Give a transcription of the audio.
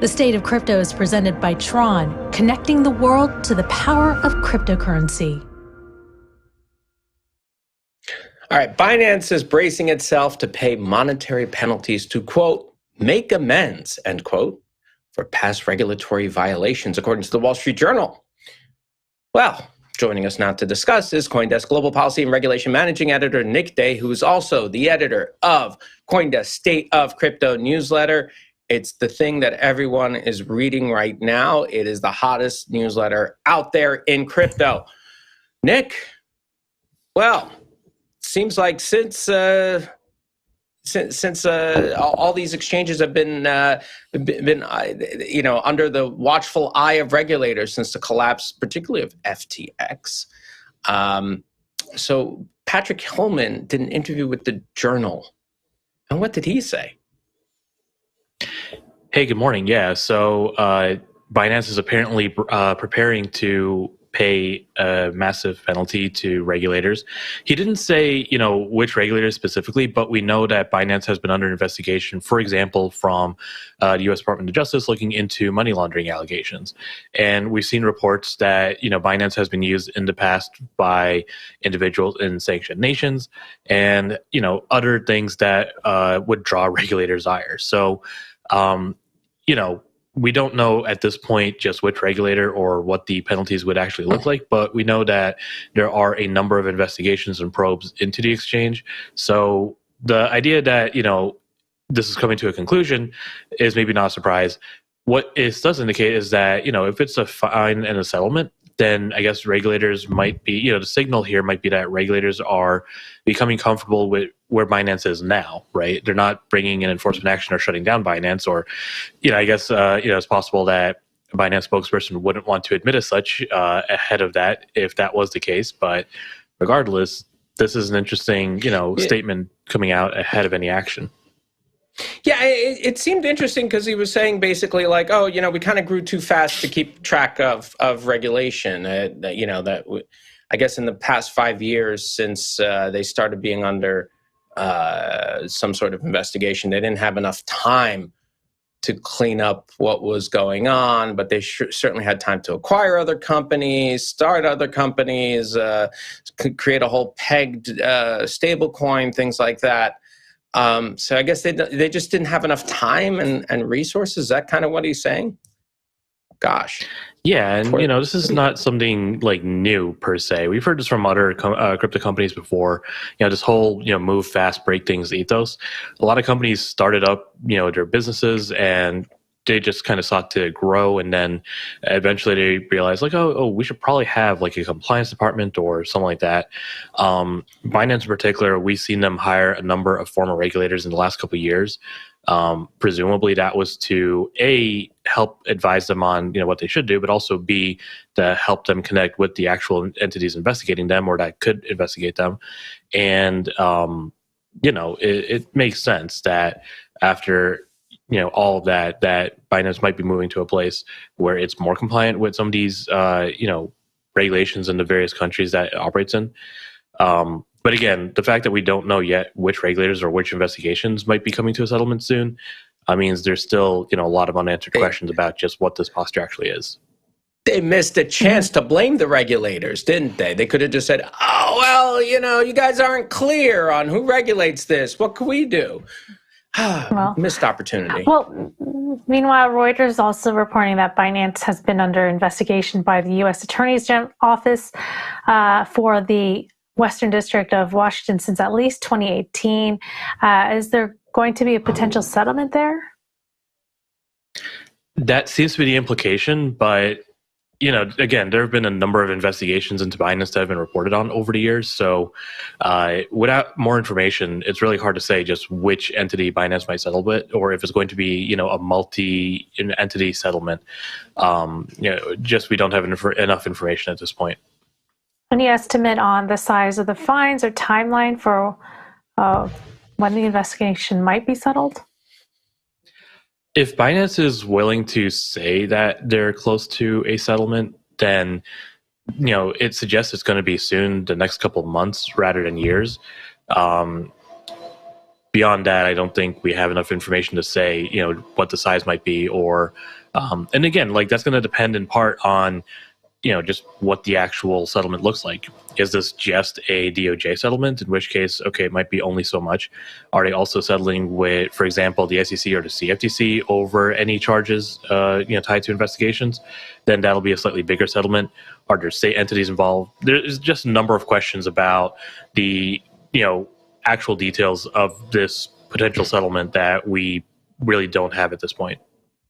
The State of Crypto is presented by Tron, connecting the world to the power of cryptocurrency. All right, Binance is bracing itself to pay monetary penalties to, quote, make amends, end quote, for past regulatory violations, according to the Wall Street Journal. Well, joining us now to discuss is CoinDesk Global Policy and Regulation Managing Editor Nick Day, who is also the editor of CoinDesk State of Crypto newsletter. It's the thing that everyone is reading right now. It is the hottest newsletter out there in crypto. Nick, well, seems like since all these exchanges have been under the watchful eye of regulators since the collapse, particularly of FTX. So Patrick Hillman did an interview with the Journal, and what did he say? Hey, good morning. Yeah, so Binance is apparently preparing to pay a massive penalty to regulators. He didn't say, which regulators specifically, but we know that Binance has been under investigation, for example, from the U.S. Department of Justice looking into money laundering allegations. And we've seen reports that, Binance has been used in the past by individuals in sanctioned nations and, other things that would draw regulators' ire. So, we don't know at this point just which regulator or what the penalties would actually look like, but we know that there are a number of investigations and probes into the exchange. So the idea that, this is coming to a conclusion is maybe not a surprise. What it does indicate is that, if it's a fine and a settlement, then I guess regulators might be, the signal here might be that regulators are becoming comfortable with where Binance is now, right? They're not bringing an enforcement action or shutting down Binance, or, I guess, it's possible that a Binance spokesperson wouldn't want to admit as such ahead of that if that was the case. But regardless, this is an interesting, statement coming out ahead of any action. Yeah, it seemed interesting because he was saying basically like, we kind of grew too fast to keep track of regulation. I guess in the past 5 years since they started being under some sort of investigation, they didn't have enough time to clean up what was going on, but they certainly had time to acquire other companies, start other companies, create a whole pegged stable coin, things like that. So I guess they just didn't have enough time and resources. Is that kind of what he's saying? Gosh. Yeah, and this is not something like new per se. We've heard this from other crypto companies before. This whole move fast, break things ethos. A lot of companies started up their businesses and they just kind of sought to grow, and then eventually they realized like, we should probably have like a compliance department or something like that. Binance in particular, we've seen them hire a number of former regulators in the last couple of years. Presumably that was to A, help advise them on what they should do, but also B, to help them connect with the actual entities investigating them or that could investigate them. And it makes sense that after all of that Binance might be moving to a place where it's more compliant with some of these, regulations in the various countries that it operates in. But again, the fact that we don't know yet which regulators or which investigations might be coming to a settlement soon, means there's still, a lot of unanswered questions about just what this posture actually is. They missed a chance to blame the regulators, didn't they? They could have just said, you guys aren't clear on who regulates this. What can we do? Missed opportunity. Well, meanwhile, Reuters is also reporting that Binance has been under investigation by the U.S. Attorney's Office for the Western District of Washington since at least 2018. Is there going to be a potential settlement there? That seems to be the implication, but again, there have been a number of investigations into Binance that have been reported on over the years. So without more information, it's really hard to say just which entity Binance might settle with, or if it's going to be, a multi-entity settlement. Just we don't have enough information at this point. Any estimate on the size of the fines or timeline for when the investigation might be settled? If Binance is willing to say that they're close to a settlement, then it suggests it's going to be soon, the next couple of months rather than years. beyond that, I don't think we have enough information to say, what the size might be, or, and again, like that's going to depend in part on, just what the actual settlement looks like. Is this just a DOJ settlement? In which case, okay, it might be only so much. Are they also settling with, for example, the SEC or the CFTC over any charges, tied to investigations? Then that'll be a slightly bigger settlement. Are there state entities involved? There's just a number of questions about the, actual details of this potential settlement that we really don't have at this point.